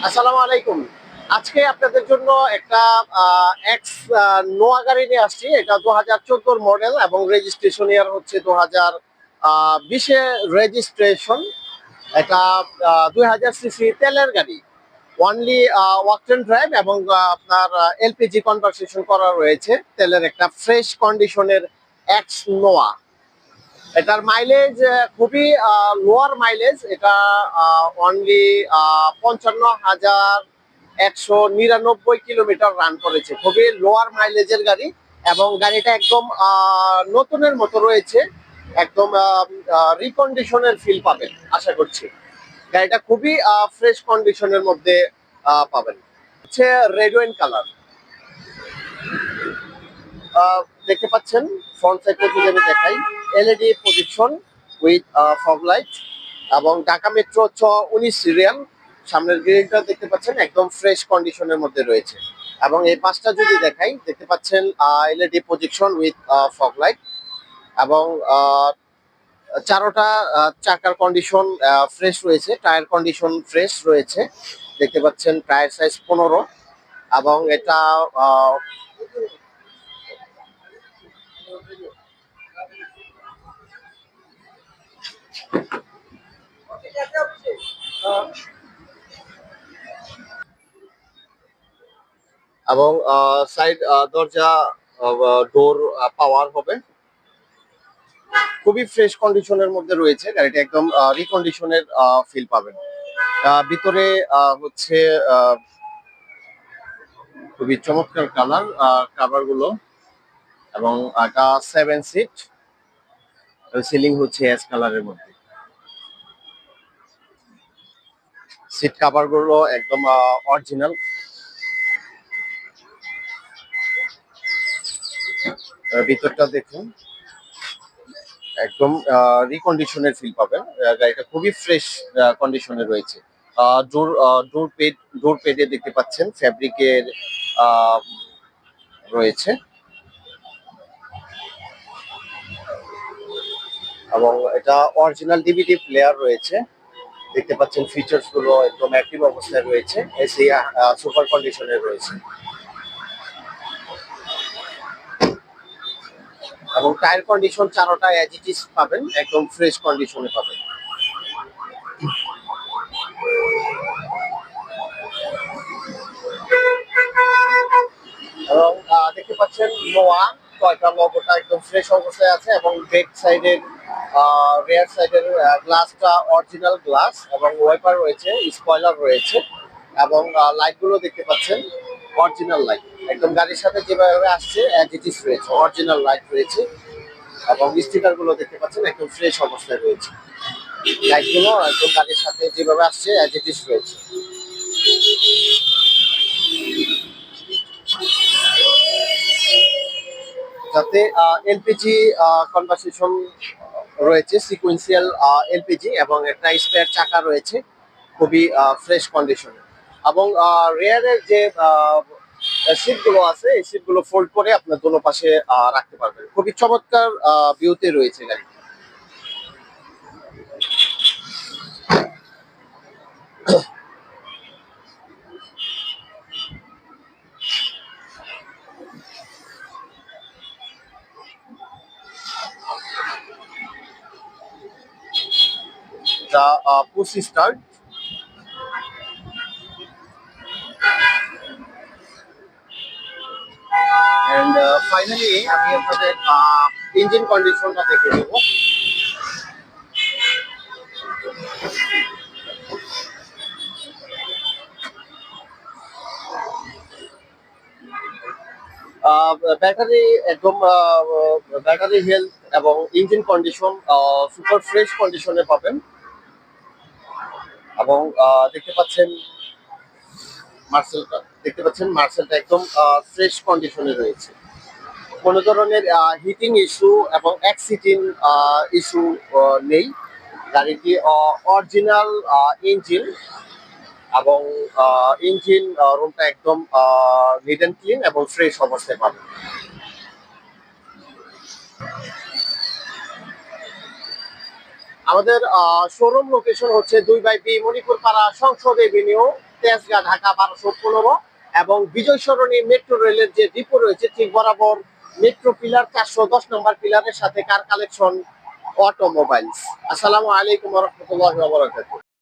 আসসালামু আলাইকুম। আজকে আপনাদের জন্য একটা এক্স নোয়া গাড়ি নিয়ে আসছি। এটা 2014 মডেল এবং রেজিস্ট্রেশন ইয়ার হচ্ছে 2020 এ রেজিস্ট্রেশন। এটা 2000 সিসি তেলের গাড়ি। অনলি ওয়াক অ্যান্ড ড্রাইভ এবং আপনার এলপিজি কনভার্সেশন করা রয়েছে। তেলের একটা ফ্রেশ কন্ডিশনের এক্স নোয়া। এটার মাইলেজ খুবই লোয়ার মাইলেজ। এটা অনলি 55,199 কিলোমিটার রান করেছে। খুবই লোয়ার মাইলেজের গাড়ি এবং গাড়িটা একদম নতুনের মতো রয়েছে। একদম রিকন্ডিশনের ফিল পাবেন আশা করছি। গাড়িটা খুবই ফ্রেশ কন্ডিশনের মধ্যে পাবেন। হচ্ছে রেড ওয়াইন কালার। দেখতে পাচ্ছেন ফ্রন্ট সাইড যদি আমি দেখাই, LED projection with fog light এবং ঢাকা মেট্রো 19 সিরিয়াল। সামনের গ্রিলটা দেখতে পাচ্ছেন একদম ফ্রেশ কন্ডিশনের মধ্যে রয়েছে। এবং এই পাশটা যদি দেখাই, দেখতে পাচ্ছেন LED projection with fog light এবং চারোটা চাকার কন্ডিশন ফ্রেশ রয়েছে, টায়ার কন্ডিশন ফ্রেশ রয়েছে। দেখতে পাচ্ছেন টায়ার সাইজ 15 এবং এটা এবং সাইড দরজা ডোর পাওয়ার হবে। খুবই ফ্রেশ কন্ডিশনের মধ্যে রয়েছে গাড়িটা, একদম রিকন্ডিশনের ফিল পাবেন। ভিতরে হচ্ছে খুবই চমৎকার কালার কাভার গুলো এবং এটা 7 সিট, সিলিং হচ্ছে অ্যাশ কালারের মধ্যে। সিট কাভার গুলো একদম অরিজিনাল। ভিতরটা দেখুন, একদম রিকন্ডিশনের ফিল পাবেন। গাড়িটা খুবই ফ্রেশ কন্ডিশনে রয়েছে। ডোর ডোর পেডে দেখতে পাচ্ছেন ফ্যাব্রিকের রয়েছে এবং এটা অরিজিনাল ডিভিডি প্লেয়ার রয়েছে। দেখতে পাচ্ছেন ফিচার্স গুলো একদম অ্যাক্টিভ অবস্থায় রয়েছে। এসি সুপার কন্ডিশনে রয়েছে এবং টায়ার কন্ডিশন চারোটা অ্যাজ ইট ইজ পাবেন, একদম ফ্রেশ কন্ডিশনে পাবেন। এবং দেখতে পাচ্ছেন নোয়া টয়টা লোগোটা একদম ফ্রেশ অবস্থায় আছে এবং ব্যাক সাইডের রেয়ার সাইডের গ্লাসটা অরিজিনাল গ্লাস এবং ওয়াইপার রয়েছে, স্পয়লার রয়েছে এবং লাইট গুলো দেখতে পাচ্ছেন অরিজিনাল লাইট, একদম গাড়ির সাথে যেভাবে আসছে অ্যাজ ইট ইজ রয়েছে, অরিজিনাল লাইট রয়েছে এবং স্টিকার গুলো দেখতে পাচ্ছেন একদম ফ্রেশ অবস্থায় রয়েছে। লাইট গুলো একদম গাড়ির সাথে যেভাবে আসছে অ্যাজ ইট ইজ রয়েছে। যাতে এলপিজি কনভার্সেশন রয়েছে, সিকুয়েন্সিয়াল এলপিজি এবং একটা স্পেয়ার চাকা রয়েছে, খুবই ফ্রেশ কন্ডিশনে। এবং রেয়ারের যে সিটগুলো আছে, এই সিটগুলো ফোল্ড করে আপনার দোনো পাশে রাখতে পারবেন। খুবই চমৎকার ভিউতে রয়েছে গাড়ি। এটা পুশ স্টার্ট। এন্ড ফাইনালি আমি আপনাদের ইঞ্জিন কন্ডিশনটা দেখে দেব। ব্যাটারি একদম ব্যাটারি হেলথ এবং ইঞ্জিন কন্ডিশন সুপার ফ্রেশ কন্ডিশনে পাবেন এবং মার্সেলটা একদম ফ্রেশ কন্ডিশনে রয়েছে। কোনো ধরনের হিটিং ইস্যু এবং অ্যাক্সিডিং ইস্যু নেই। গাড়িটি অরিজিনাল ইঞ্জিন এবং ইঞ্জিন রুমটা একদম নিট অ্যান্ড ক্লিন এবং ফ্রেশ অবস্থায় পাবেন। আমাদের শোরুম লোকেশন হচ্ছে 2/B মণিপুর পাড়া সংসদ এভিনিউ তেজগাঁ ঢাকা 1215 এবং বিজয় সরণি মেট্রো রেলের যে ডিপো রয়েছে ঠিক বরাবর মেট্রো পিলার 410 নম্বর পিলারের সাথে কার কালেকশন অটোমোবাইলস। আসসালামু আলাইকুম ওয়া রাহমাতুল্লাহি ওয়া বারাকাতুহু।